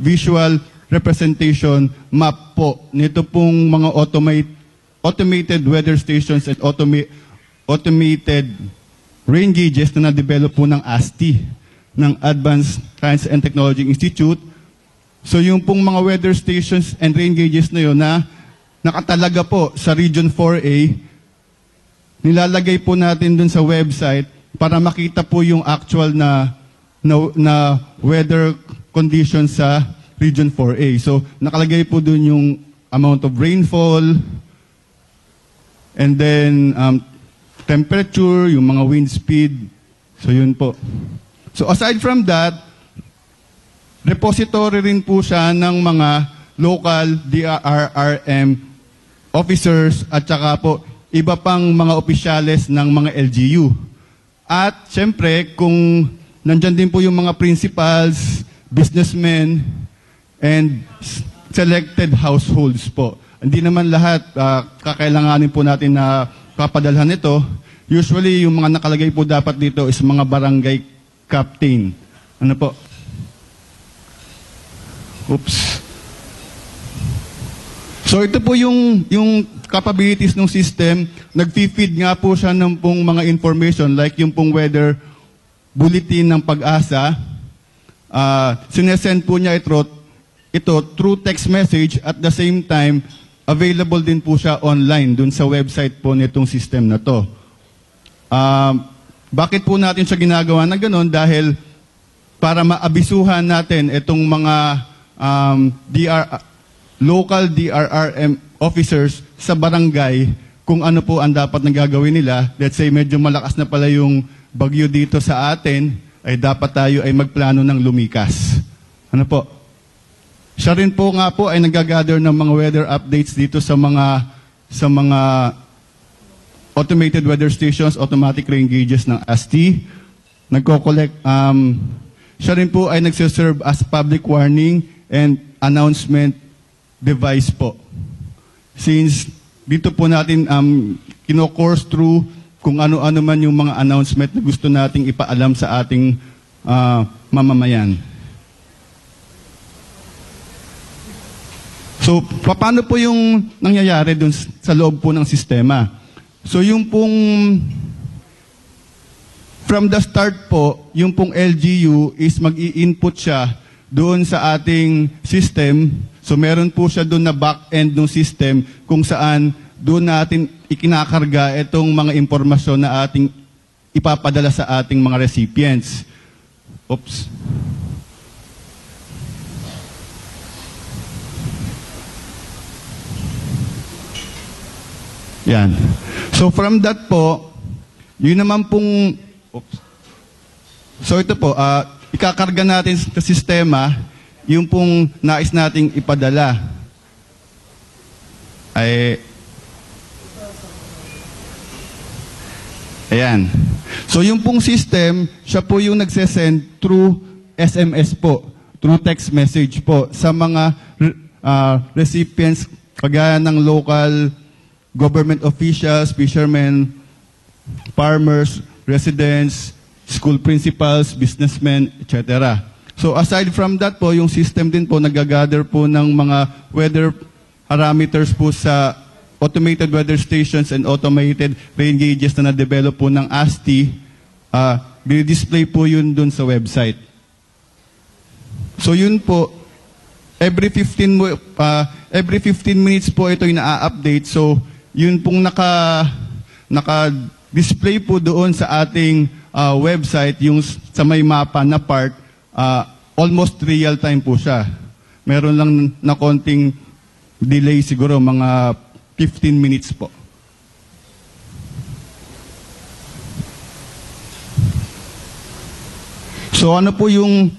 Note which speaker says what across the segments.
Speaker 1: visual representation map po nito pong mga automated weather stations at automated rain gauges na na-develop po ng ASTI, ng Advanced Science and Technology Institute. So yung pong mga weather stations and rain gauges na yun na nakatalaga po sa Region 4A, nilalagay po natin dun sa website para makita po yung actual na weather conditions sa Region 4A. So nakalagay po dun yung amount of rainfall, and then temperature, yung mga wind speed. So yun po. So aside from that, repository rin po siya ng mga local DRRM officers at saka po iba pang mga opisyales ng mga LGU. At syempre, kung nandyan din po yung mga principals, businessmen, and selected households po. Hindi naman lahat kakailanganin po natin na kapadalhan ito. Usually, yung mga nakalagay po dapat dito is mga barangay captain. Ano po? Oops. So ito po yung capabilities ng system. Nag-feed nga po siya ng pong mga information like yung pong weather bulletin ng Pag-asa. Sinesend po niya ito through text message, at the same time, available din po siya online dun sa website po nitong system na to. Bakit po natin siya ginagawa na gano'n? Dahil para maabisuhan natin itong mga local DRRM officers sa barangay kung ano po ang dapat na gagawin nila. Let's say medyo malakas na pala yung bagyo dito sa atin, ay dapat tayo ay magplano ng lumikas. Ano po? Siya rin po nga po ay nagagather ng mga weather updates dito sa mga automated weather stations, automatic rain gauges ng ASTI. Nagko-collect, siya rin po ay nagsiserve as public warning and announcement device po. Since dito po natin kino-course through kung ano-ano man yung mga announcement na gusto nating ipaalam sa ating mamamayan. So, paano po yung nangyayari dun sa loob po ng sistema? So, yung pong from the start po, yung pong LGU is mag-i-input siya doon sa ating system. So, meron po siya doon na back-end ng system kung saan doon natin ikinakarga itong mga impormasyon na ating ipapadala sa ating mga recipients. Oops. Yan. So from that po, yun naman pong, oops. So ito po, ikakarga natin sa sistema, yung pong nais nating ipadala. Ayan. So yung pong system, siya po yung nagsesend through SMS po, through text message po, sa mga recipients, kagaya ng local government officials, fishermen, farmers, residents, school principals, businessmen, etc. So aside from that po, yung system din po nagagather po ng mga weather parameters po sa automated weather stations and automated rain gauges na na-develop po ng ASTI. Display po yun dun sa website. So yun po, every 15 minutes po ito yung na-update. So yun pong naka-display po doon sa ating website, yung sa may mapa na part, almost real time po siya. Meron lang na konting delay siguro, mga 15 minutes po. So ano po yung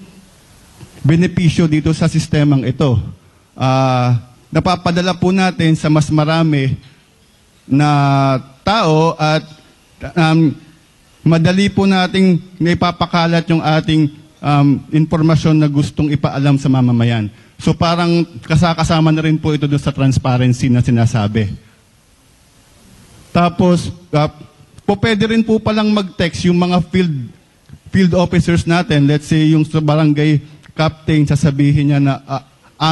Speaker 1: benepisyo dito sa sistemang ito? Napapadala po natin sa mas marami na tao at madali po nating naipapakalat yung ating informasyon na gustong ipaalam sa mamamayan. So parang kasama na rin po ito doon sa transparency na sinasabi. Tapos, pwede rin po palang mag-text yung mga field officers natin, let's say yung sa barangay captain, sasabihin niya na,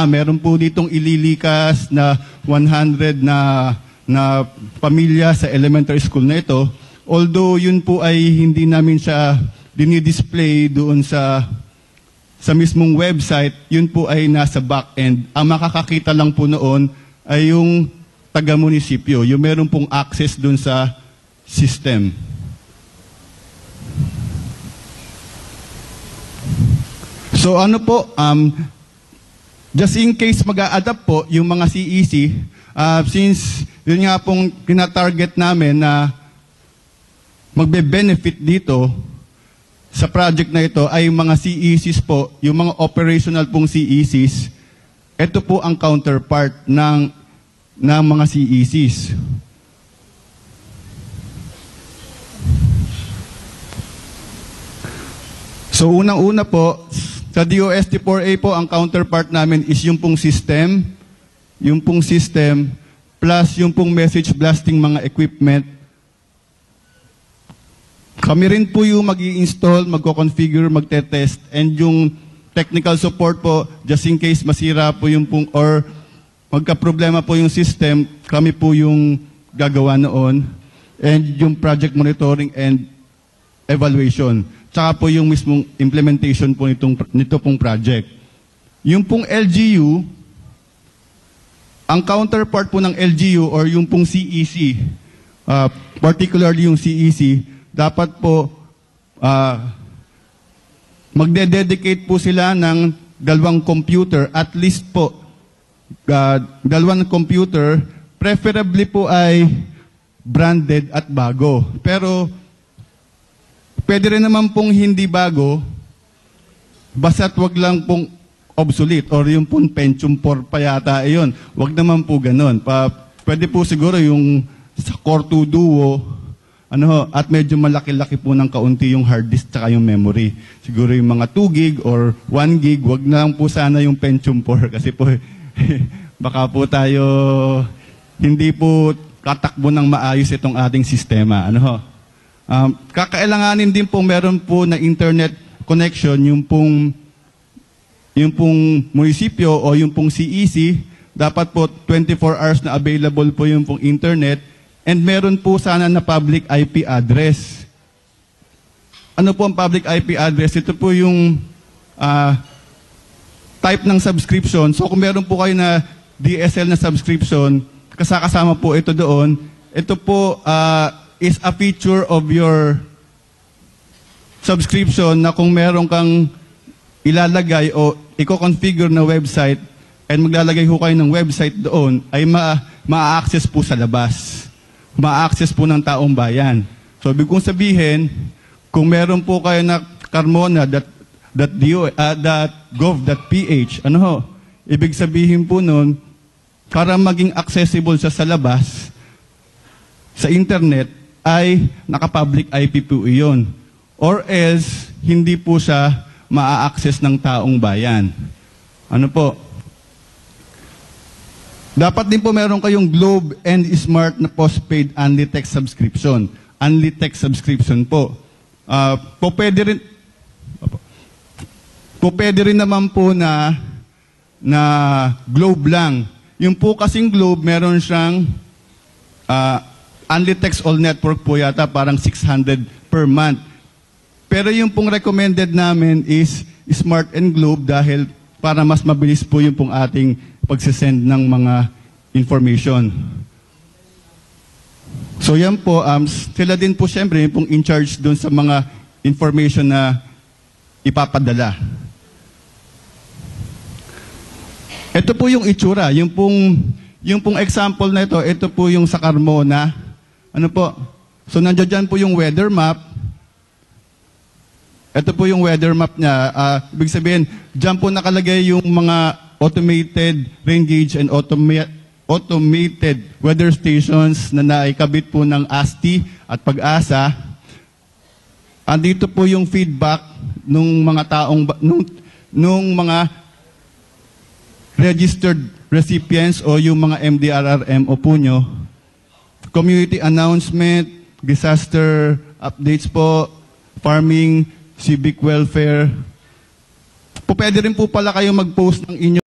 Speaker 1: meron po ditong ililikas na 100 na pamilya sa elementary school na ito. Although yun po ay hindi namin siya dinidisplay doon sa mismong website, yun po ay nasa back-end. Ang makakakita lang po noon ay yung taga-munisipyo, yung meron pong access doon sa system. So ano po, just in case mag-a-adapt po yung mga CEC, since yun nga pong pinatarget namin na magbe-benefit dito sa project na ito ay mga CECs po, yung mga operational pong CECs, ito po ang counterpart ng mga CECs. So unang-una po, sa DOST4A po, ang counterpart namin is yung pong system plus yung pong message blasting mga equipment. Kami rin po yung mag-i-install, magko-configure, magte-test, and yung technical support po, just in case masira po yung pong, or magka-problema po yung system, kami po yung gagawa noon, and yung project monitoring and evaluation. Tsaka po yung mismong implementation po nito pong project. Yung pong LGU, ang counterpart po ng LGU or yung pong CEC, particularly yung CEC, dapat po magde-dedicate po sila ng 2 computer, at least po 2 computer, preferably po ay branded at bago. Pero pwede rin naman pong hindi bago, basta't wag lang pong obsolete or yung pong Pentium 4 pa yata yun. Wag naman po ganun. Pwede po siguro yung sa Core 2 Duo, at medyo malaki-laki po ng kaunti yung hard disk tsaka yung memory. Siguro yung mga 2 gig or 1 gig, wag na lang po sana yung Pentium 4 kasi po baka po tayo hindi po katakbo ng maayos itong ating sistema. Kakailanganin din po meron po na internet connection yung pong munisipyo o yung pong CEC, dapat po 24 hours na available po yung pong internet, and meron po sana na public IP address. Ano po ang public IP address? Ito po yung type ng subscription. So kung meron po kayo na DSL na subscription, kasama po ito doon. Ito po is a feature of your subscription na kung meron kang ilalagay o i-configure na website and maglalagay ho kayo ng website doon, ay ma-access po sa labas. Ma-access po ng taong bayan. So, ibig kong sabihin, kung meron po kayo na carmona.gov.ph, ibig sabihin po nun, para maging accessible siya sa labas, sa internet, ay naka-public IP po iyon. Or else, hindi po siya ma-access ng taong bayan. Dapat din po meron kayong Globe and Smart na postpaid only text subscription. Only text subscription po. Pwede rin naman po na Globe lang. Yung po kasing Globe, meron siyang only text all network po yata, parang 600 per month. Pero yung pong recommended namin is Smart and Globe dahil para mas mabilis po yung pong ating pagsisend ng mga information. So yan po, sila din po siyempre yung pong in charge dun sa mga information na ipapadala. Ito po yung itsura, yung pong example na ito po yung sa Carmona. So nandiyan po yung weather map. Ito po yung weather map niya. Ibig sabihin, dyan po nakalagay yung mga automated rain gauge and automated weather stations na naikabit po ng ASTI at Pag-asa. Andito po yung feedback nung mga mga registered recipients o yung mga MDRRMO po nyo. Community announcement, disaster updates po, farming, civic welfare. pwede rin po pala kayo mag-post ng inyong